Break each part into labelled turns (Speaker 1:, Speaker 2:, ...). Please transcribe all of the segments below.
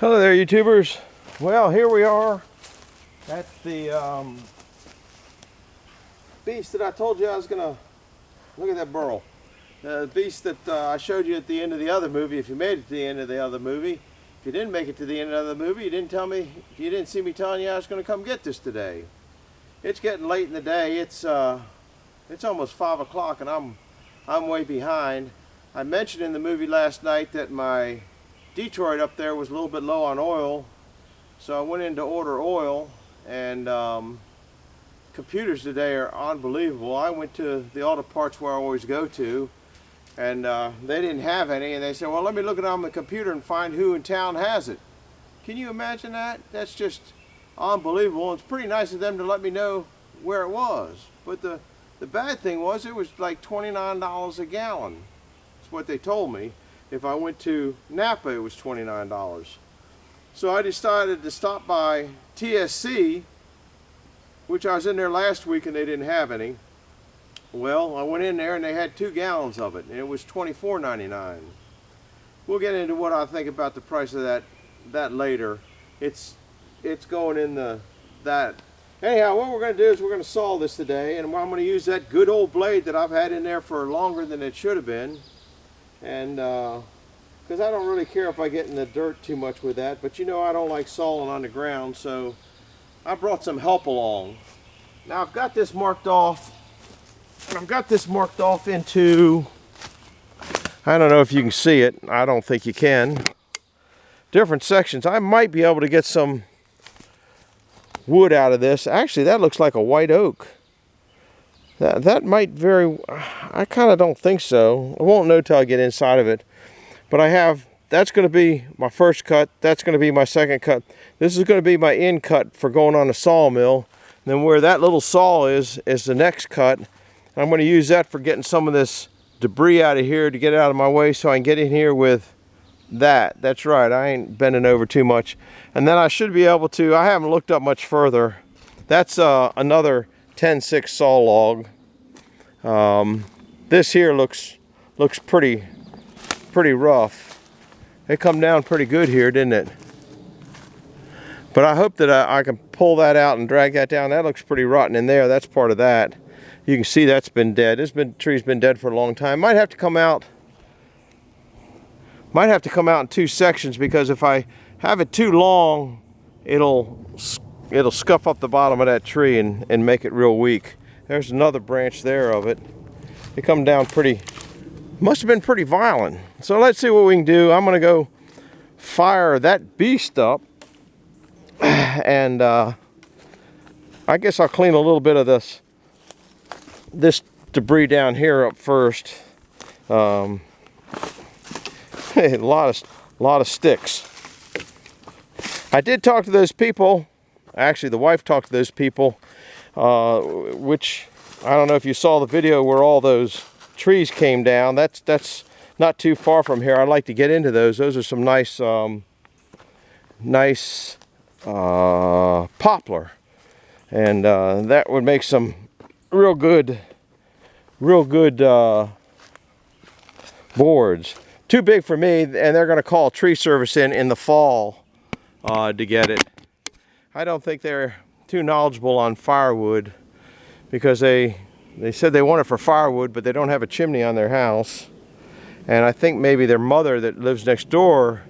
Speaker 1: Hello there, YouTubers. Well, here we are at the beast that I told you I was gonna look at that burl. The beast that I showed you at the end of the other movie. If you made it to the end of the other movie, if you didn't make it to the end of the movie, you didn't see me telling you I was gonna come get this today. It's getting late in the day. It's almost 5 o'clock, and I'm way behind. I mentioned in the movie last night that my Detroit up there was a little bit low on oil, so I went in to order oil, and computers today are unbelievable. I went to the auto parts where I always go to, and they didn't have any, and they said, well, let me look it on the computer and find who in town has it. Can you imagine that? That's just unbelievable. It's pretty nice of them to let me know where it was, but the bad thing was it was like $29 a gallon. That's what they told me. If I went to Napa, it was $29. So I decided to stop by TSC, which I was in there last week and they didn't have any. Well, I went in there and they had 2 gallons of it, and it was $24.99. We'll get into what I think about the price of that later. It's going in that. Anyhow, what we're going to do is we're going to saw this today, and I'm going to use that good old blade that I've had in there for longer than it should have been. And because I don't really care if I get in the dirt too much with that, but you know I don't like sawing on the ground, so I brought some help along. Now I've got this marked off, and I've got this marked off into, I don't know if you can see it, I don't think you can, different sections. I might be able to get some wood out of this. Actually, that looks like a white oak. That might I kind of don't think so. I won't know till I get inside of it. But that's going to be my first cut. That's going to be my second cut. This is going to be my end cut for going on the sawmill. And then where that little saw is the next cut. I'm going to use that for getting some of this debris out of here to get it out of my way so I can get in here with that. That's right, I ain't bending over too much. And then I should be able to, I haven't looked up much further. That's another 10-6 saw log. This here looks pretty rough. It come down pretty good here, didn't it? But I hope that I can pull that out and drag that down. That looks pretty rotten in there. That's part of that. You can see that's been dead. Tree's been dead for a long time. Might have to come out in 2 sections, because if I have it too long, it'll scuff up the bottom of that tree and make it real weak. There's another branch there of it. It come down must have been pretty violent. So let's see what we can do. I'm gonna go fire that beast up, and I guess I'll clean a little bit of this debris down here up first. A lot of sticks. I did talk to those people. Actually, the wife talked to those people, which I don't know if you saw the video where all those trees came down. That's not too far from here. I'd like to get into those. Those are some nice poplar, and that would make some real good boards. Too big for me, and they're going to call a tree service in the fall to get it. I don't think they're too knowledgeable on firewood, because they said they want it for firewood, but they don't have a chimney on their house. And I think maybe their mother that lives next door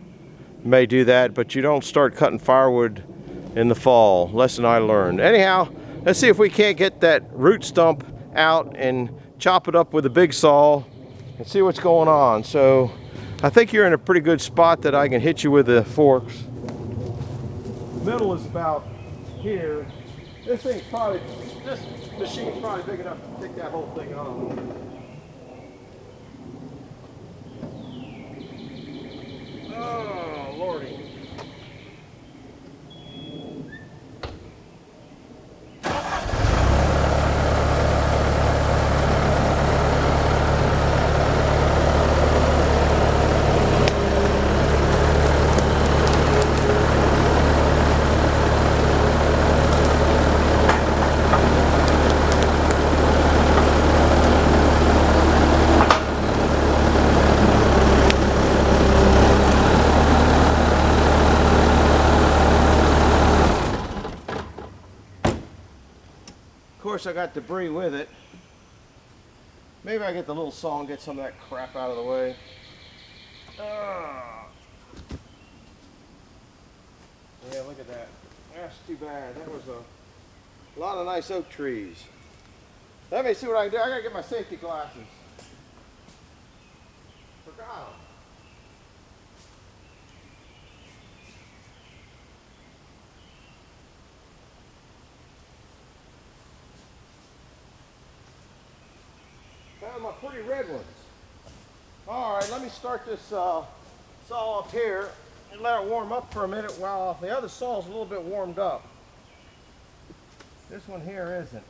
Speaker 1: may do that, but you don't start cutting firewood in the fall. Lesson I learned. Anyhow, let's see if we can't get that root stump out and chop it up with a big saw and see what's going on. So I think you're in a pretty good spot that I can hit you with the forks. Middle is about here. This machine's probably big enough to take that whole thing on. Oh, Lordy. course, I got debris with it. Maybe I get the little saw and get some of that crap out of the way. Yeah, look at that. That's too bad. That was a lot of nice oak trees. Let me see what I can do. I gotta get my safety glasses. Forgot them. Found my pretty red ones. All right, let me start this saw up here and let it warm up for a minute while the other saw's a little bit warmed up. This one here isn't.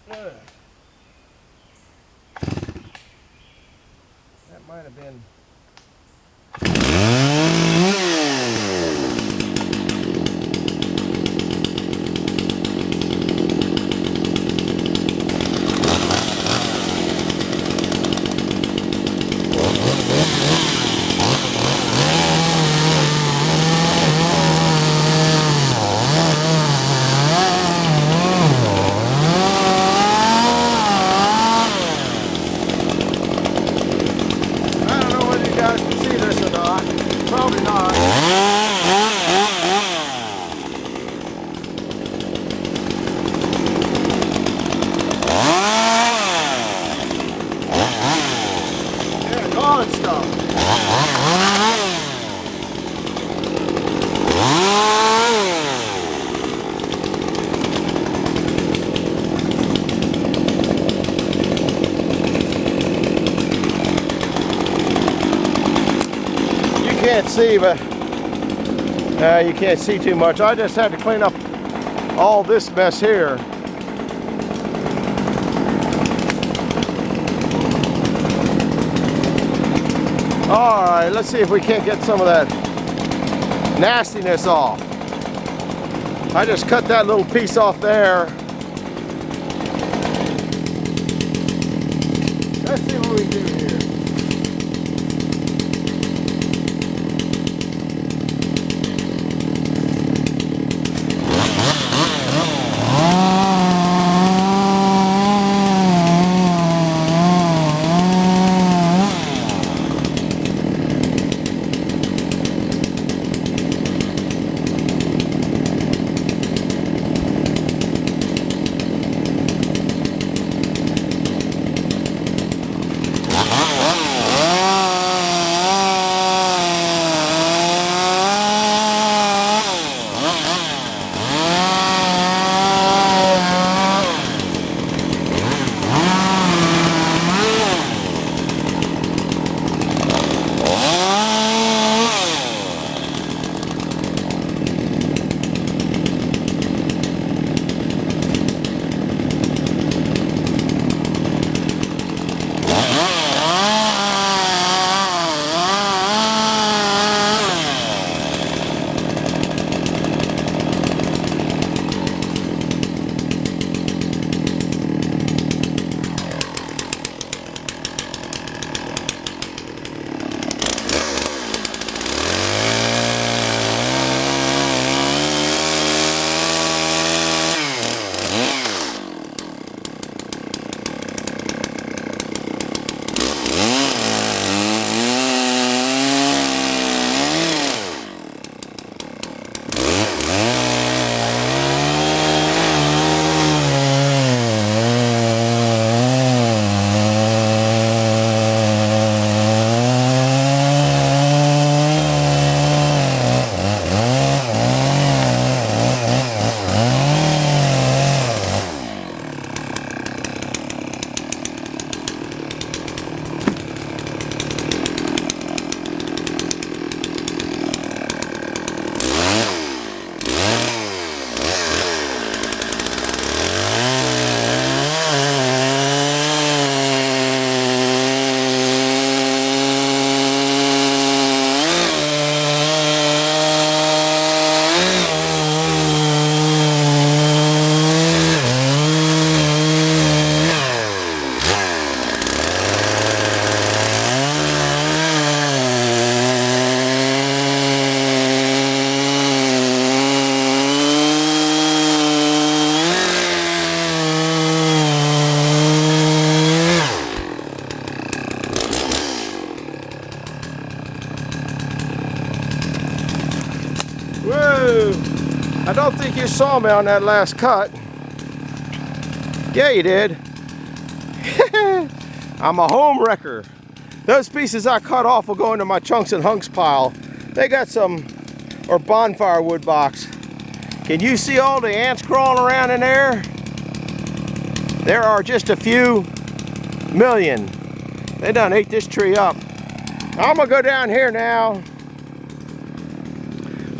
Speaker 1: Good. That might have been. Probably not. Yeah, God stuff. Can't see, but you can't see too much. I just had to clean up all this mess here. All right, let's see if we can't get some of that nastiness off. I just cut that little piece off there. Let's see what we do here. don't think you saw me on that last cut. Yeah, you did. I'm a home wrecker. Those pieces I cut off will go into my chunks and hunks pile. They got some, or bonfire wood box. Can you see all the ants crawling around in there? There are just a few million. They done ate this tree up. I'm gonna go down here now.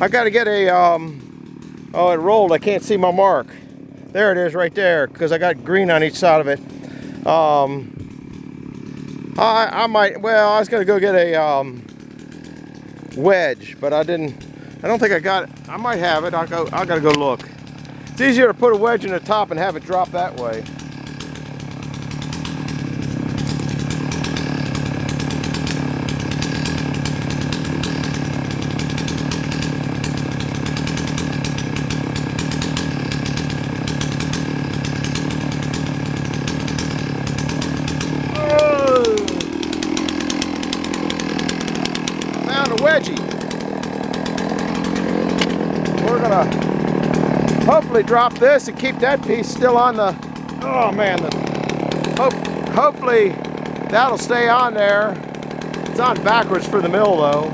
Speaker 1: I gotta get a, oh, it rolled, I can't see my mark. There it is right there, because I got green on each side of it. I might, well, I was gonna go get a wedge, but I don't think I got it. I might have it, I gotta go look. It's easier to put a wedge in the top and have it drop that way. Wedgie. We're gonna hopefully drop this and keep that piece still on the, oh man, hopefully that'll stay on there. It's on backwards for the mill though.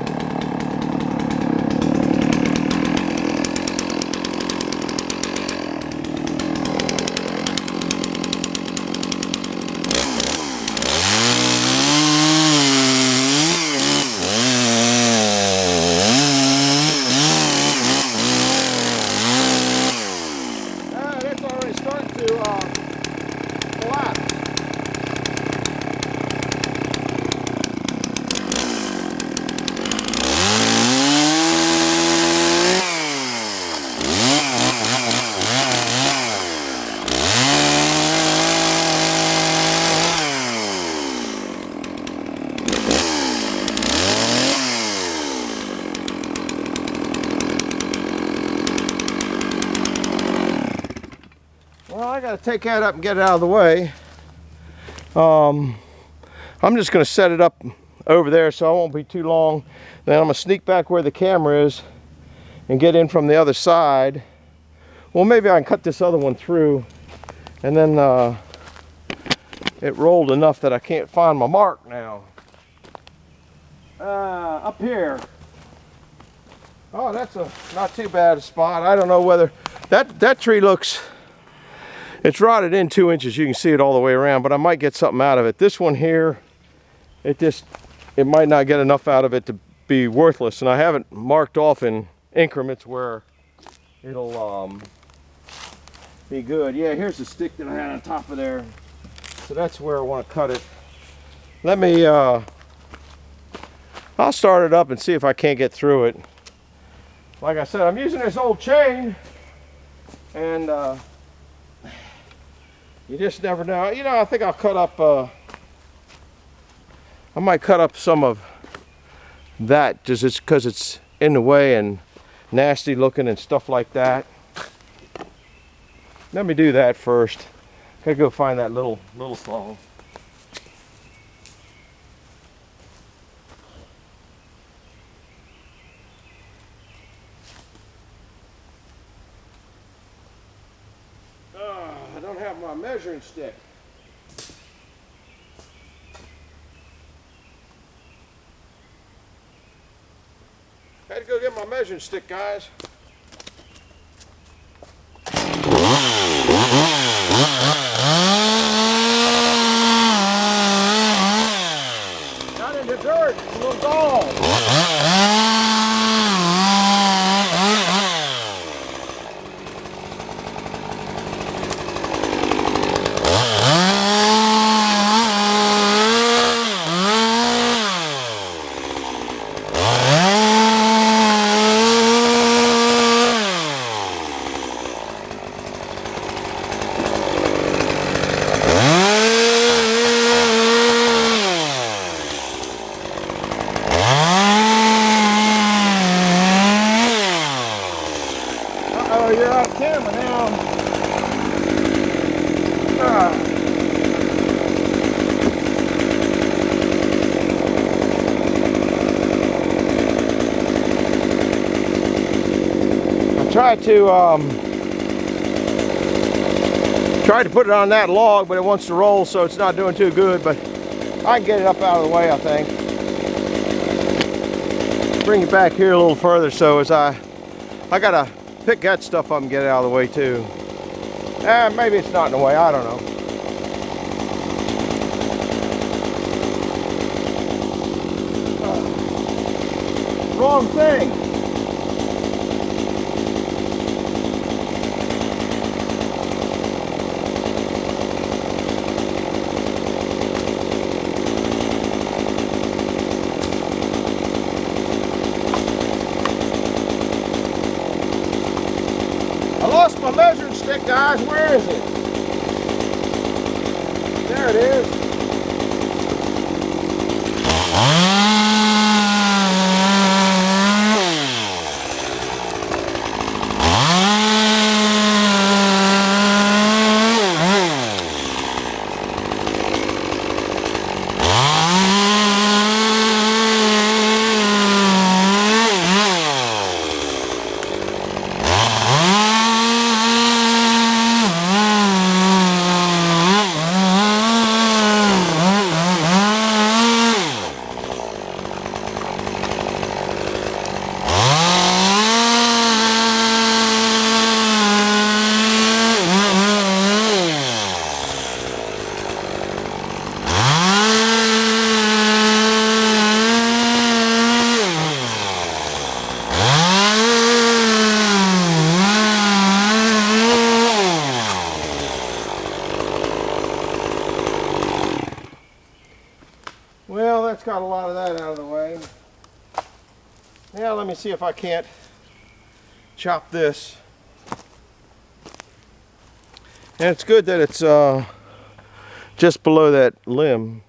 Speaker 1: Well, I got to take that up and get it out of the way. I'm just going to set it up over there so I won't be too long. Then I'm going to sneak back where the camera is and get in from the other side. Well, maybe I can cut this other one through, and then it rolled enough that I can't find my mark now. Up here. Oh, that's not too bad a spot. I don't know whether that tree looks, it's rotted in 2 inches. You can see it all the way around, but I might get something out of it. This one here, it might not get enough out of it to be worthless, and I haven't marked off in increments where it'll be good. Yeah, here's the stick that I had on top of there. So that's where I want to cut it. Let me, I'll start it up and see if I can't get through it. Like I said, I'm using this old chain, and you just never know. You know, I think I'll cut up, I might cut up some of that just because it's in the way and nasty looking and stuff like that. Let me do that first. Gotta go find that little saw. I don't have my measuring stick. Had to go get my measuring stick, guys. Not in the dirt, it's a little dull. tried to put it on that log, but it wants to roll, so it's not doing too good. But I can get it up out of the way, I think. Bring it back here a little further, so as I gotta pick that stuff up and get it out of the way too. Maybe it's not in the way, I don't know. Wrong thing. I lost my measuring stick, guys. Where is it? There it is. Well, that's got a lot of that out of the way. Now let me see if I can't chop this. And it's good that it's just below that limb.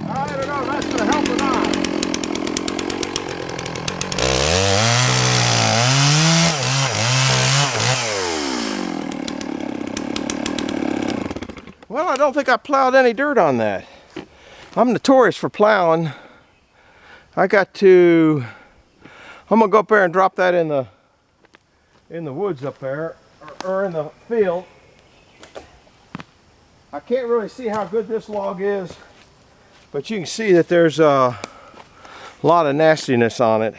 Speaker 1: I don't know if that's going to help or not. Well, I don't think I plowed any dirt on that. I'm notorious for plowing. I'm going to go up there and drop that in the woods up there, or in the field. I can't really see how good this log is, but you can see that there's a lot of nastiness on it.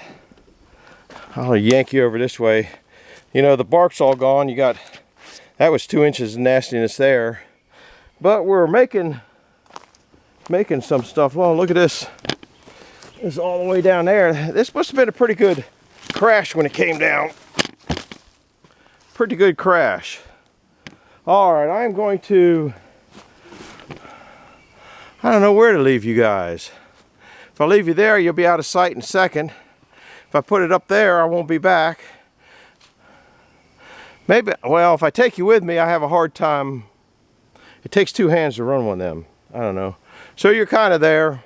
Speaker 1: I'll yank you over this way. You know, the bark's all gone. You got, that was 2 inches of nastiness there. But we're making some stuff. Well, look at this. It's all the way down there. This must have been a pretty good crash when it came down. Pretty good crash. All right, I'm going to, I don't know where to leave you guys. If I leave you there, you'll be out of sight in a second. If I put it up there, I won't be back. Maybe, well, if I take you with me, I have a hard time. It takes 2 hands to run one of them. I don't know. So you're kind of there.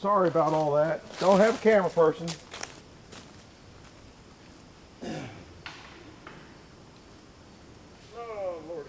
Speaker 1: Sorry about all that. Don't have a camera person. Oh, Lordy.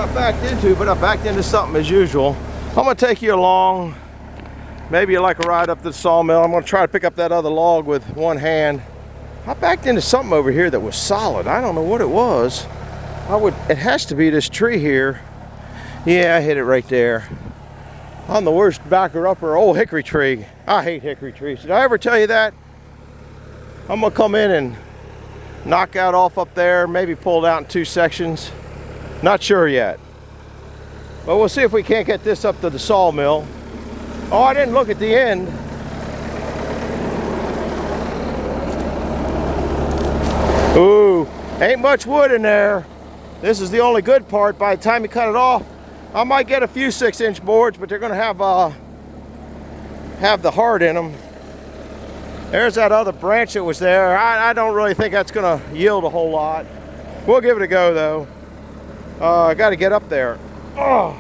Speaker 1: I backed into, but I backed into something as usual. I'm gonna take you along. Maybe you like a ride up to the sawmill. I'm gonna try to pick up that other log with one hand. I backed into something over here that was solid. I don't know what it was. It has to be this tree here. Yeah, I hit it right there. I'm the worst backer upper. Old hickory tree. I hate hickory trees. Did I ever tell you that? I'm gonna come in and knock out off up there, maybe pull it out in 2 sections. Not sure yet. But we'll see if we can't get this up to the sawmill. Oh, I didn't look at the end. Ooh, ain't much wood in there. This is the only good part. By the time you cut it off, I might get a few 6-inch boards, but they're gonna have the heart in them. There's that other branch that was there. I don't really think that's gonna yield a whole lot. We'll give it a go though. I gotta get up there. Oh,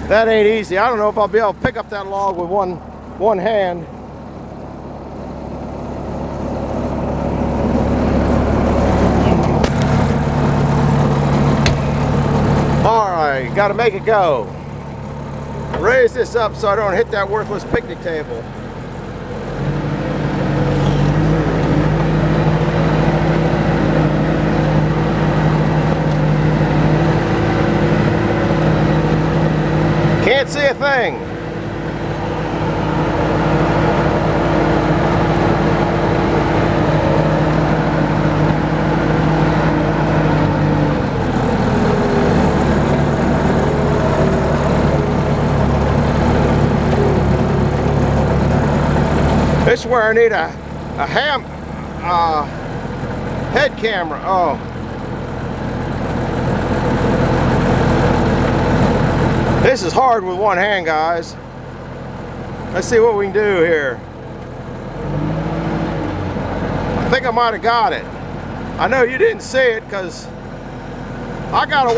Speaker 1: that ain't easy. I don't know if I'll be able to pick up that log with one hand. All right, gotta make it go. Raise this up so I don't hit that worthless picnic table. Can't see a thing. This is where I need a head camera. Oh. This is hard with one hand, guys. Let's see what we can do here. I think I might have got it. I know you didn't see it because I gotta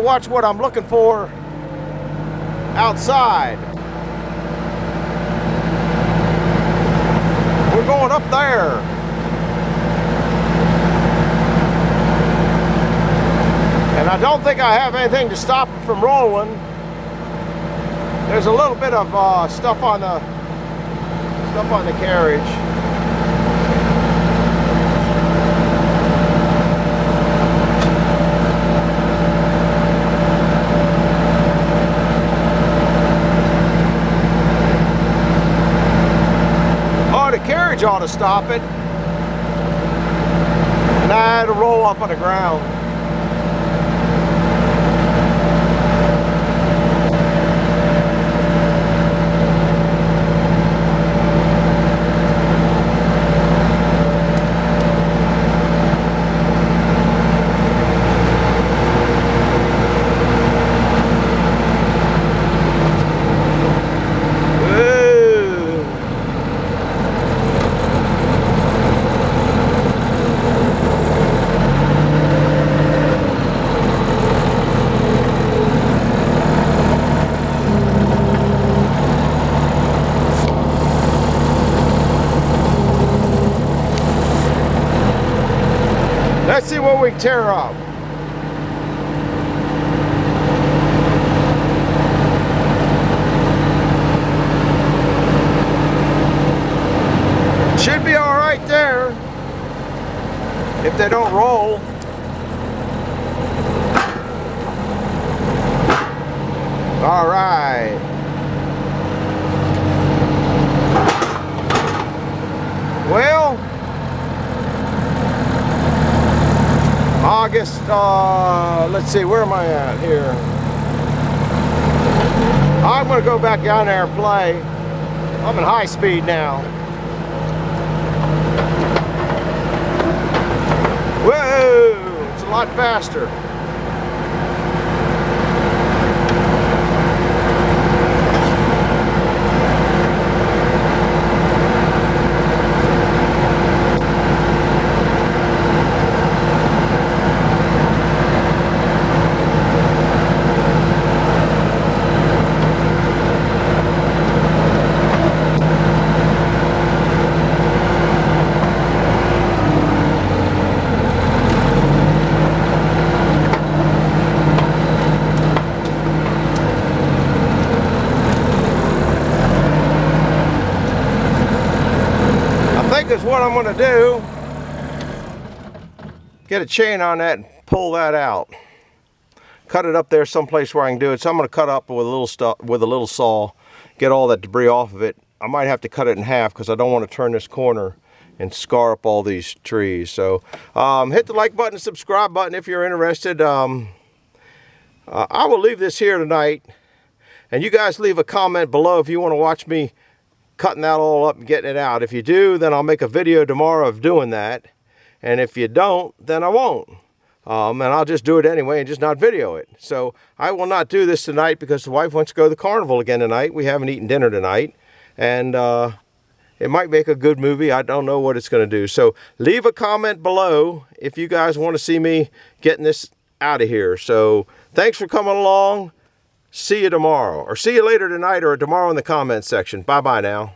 Speaker 1: watch what I'm looking for outside. We're going up there. And I don't think I have anything to stop it from rolling. There's a little bit of stuff on the carriage. Oh, the carriage ought to stop it. Nah, it'll roll up on the ground. Let's see what we can tear up. Should be all right there if they don't roll. All right. Well, August, let's see, where am I at here? I'm gonna go back down there and play. I'm in high speed now. Whoa, it's a lot faster. I'm going to do, get a chain on that and pull that out. Cut it up there someplace where I can do it. So I'm going to cut up with a little saw, get all that debris off of it. I might have to cut it in half because I don't want to turn this corner and scar up all these trees. So hit the like button, subscribe button if you're interested. I will leave this here tonight, and you guys leave a comment below if you want to watch me cutting that all up and getting it out. If you do, then I'll make a video tomorrow of doing that, and if you don't, then I won't. And I'll just do it anyway and just not video it. So I will not do this tonight because the wife wants to go to the carnival again tonight. We haven't eaten dinner tonight, and it might make a good movie. I don't know what it's going to do. So leave a comment below if you guys want to see me getting this out of here. So thanks for coming along. See you tomorrow, or see you later tonight or tomorrow in the comments section. Bye-bye now.